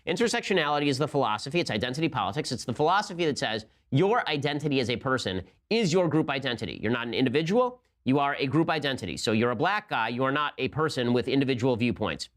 Intersectionality is the philosophy. It's identity politics. It's the philosophy that says your identity as a person is your group identity. You're not an individual. You are a group identity. So you're a black guy. You are not a person with individual viewpoints.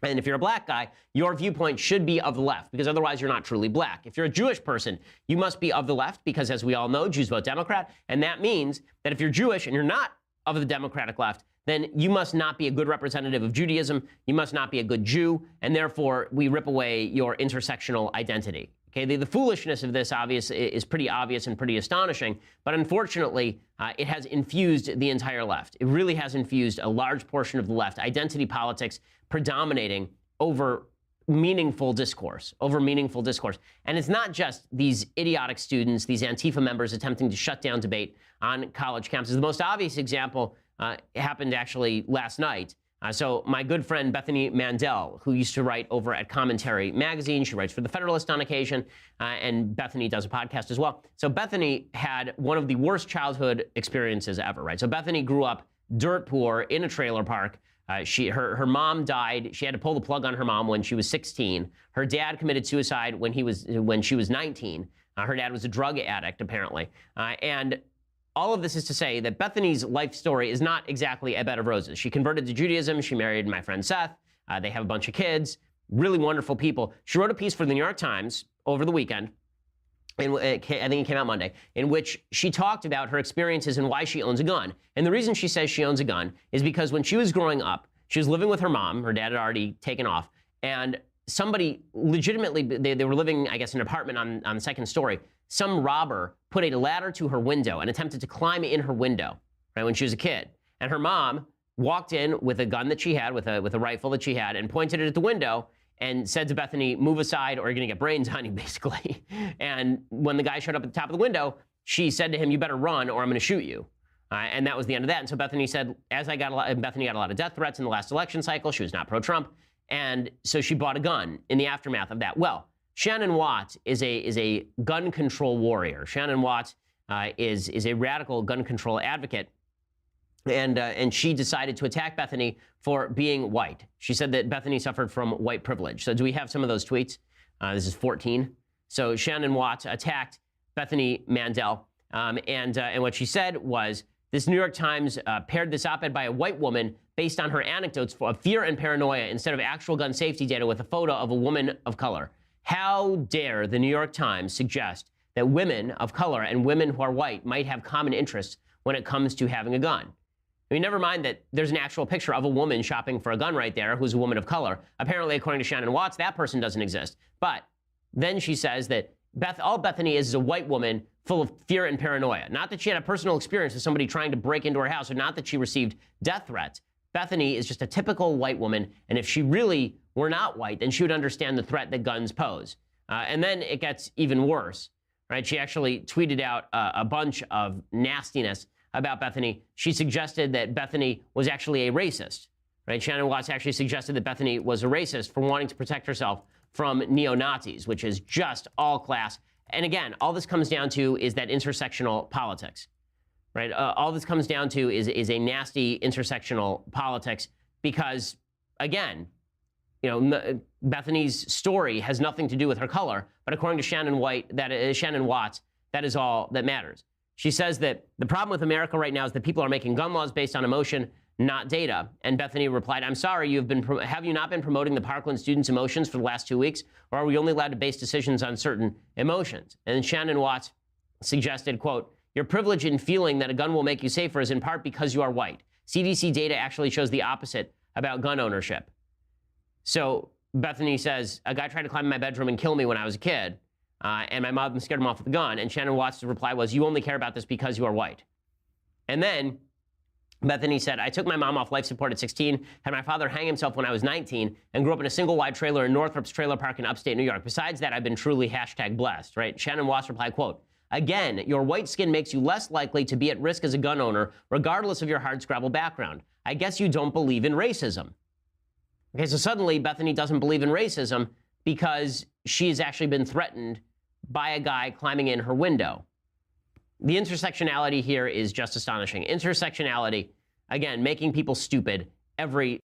And if you're a black guy, your viewpoint should be of the left, because otherwise you're not truly black. If you're a Jewish person, you must be of the left, because as we all know, Jews vote Democrat. And that means that if you're Jewish and you're not of the Democratic left, then you must not be a good representative of Judaism. You must not be a good Jew. And therefore, we rip away your intersectional identity. Okay, the foolishness of this is pretty obvious and pretty astonishing, but unfortunately, it has infused the entire left. It really has infused a large portion of the left, identity politics predominating over meaningful discourse, And it's not just these idiotic students, these Antifa members attempting to shut down debate on college campuses. The most obvious example happened actually last night. So my good friend Bethany Mandel, who used to write over at Commentary Magazine, she writes for The Federalist on occasion, and Bethany does a podcast as well. So Bethany had one of the worst childhood experiences ever, right? So Bethany grew up dirt poor in a trailer park. Her mom died. She had to pull the plug on her mom when she was 16. Her dad committed suicide when she was 19. Her dad was a drug addict, apparently, and all of this is to say that Bethany's life story is not exactly a bed of roses. She converted to Judaism. She married my friend Seth. They have a bunch of kids, really wonderful people. She wrote a piece for the New York Times over the weekend, and I think it came out Monday, in which she talked about her experiences and why she owns a gun. And the reason she says she owns a gun is because when she was growing up, she was living with her mom. Her dad had already taken off. And somebody legitimately, they were living, I guess, in an apartment on the second story. Some robber put a ladder to her window and attempted to climb in her window, right, when she was a kid. And her mom walked in with a gun that she had, with a rifle that she had, and pointed it at the window and said to Bethany, move aside or you're going to get brains on you, basically. And when the guy showed up at the top of the window, she said to him, you better run or I'm going to shoot you. And that was the end of that. And so Bethany said, Bethany got a lot of death threats in the last election cycle. She was not pro-Trump. And so she bought a gun in the aftermath of that. Well, Shannon Watt is a gun control warrior. Shannon Watt is a radical gun control advocate. And she decided to attack Bethany for being white. She said that Bethany suffered from white privilege. So do we have some of those tweets? This is 14. So Shannon Watt attacked Bethany Mandel. And what she said was, this New York Times paired this op-ed by a white woman based on her anecdotes of fear and paranoia instead of actual gun safety data with a photo of a woman of color. How dare the New York Times suggest that women of color and women who are white might have common interests when it comes to having a gun? I mean, never mind that there's an actual picture of a woman shopping for a gun right there who's a woman of color. Apparently, according to Shannon Watts, that person doesn't exist. But then she says that all Bethany is a white woman full of fear and paranoia. Not that she had a personal experience with somebody trying to break into her house, or not that she received death threats. Bethany is just a typical white woman, and if she really were not white, then she would understand the threat that guns pose. And then it gets even worse, right? She actually tweeted out a bunch of nastiness about Bethany. She suggested that Bethany was actually a racist, right? Shannon Watts actually suggested that Bethany was a racist for wanting to protect herself from neo-Nazis, which is just all class. And again, all this comes down to is that intersectional politics, right? All this comes down to is a nasty intersectional politics because, again, you know, Bethany's story has nothing to do with her color, but according to Shannon Watts, that is all that matters. She says that the problem with America right now is that people are making gun laws based on emotion, not data. And Bethany replied, I'm sorry, have you not been promoting the Parkland students' emotions for the last 2 weeks? Or are we only allowed to base decisions on certain emotions? And Shannon Watts suggested, quote, your privilege in feeling that a gun will make you safer is in part because you are white. CDC data actually shows the opposite about gun ownership. So Bethany says, a guy tried to climb in my bedroom and kill me when I was a kid, and my mom scared him off with a gun. And Shannon Watts' reply was, you only care about this because you are white. And then Bethany said, I took my mom off life support at 16, had my father hang himself when I was 19, and grew up in a single-wide trailer in Northrop's trailer park in upstate New York. Besides that, I've been truly #blessed, right? Shannon Watts replied, quote, again, your white skin makes you less likely to be at risk as a gun owner, regardless of your hardscrabble background. I guess you don't believe in racism. Okay, so suddenly Bethany doesn't believe in racism because she's actually been threatened by a guy climbing in her window. The intersectionality here is just astonishing. Intersectionality, again, making people stupid every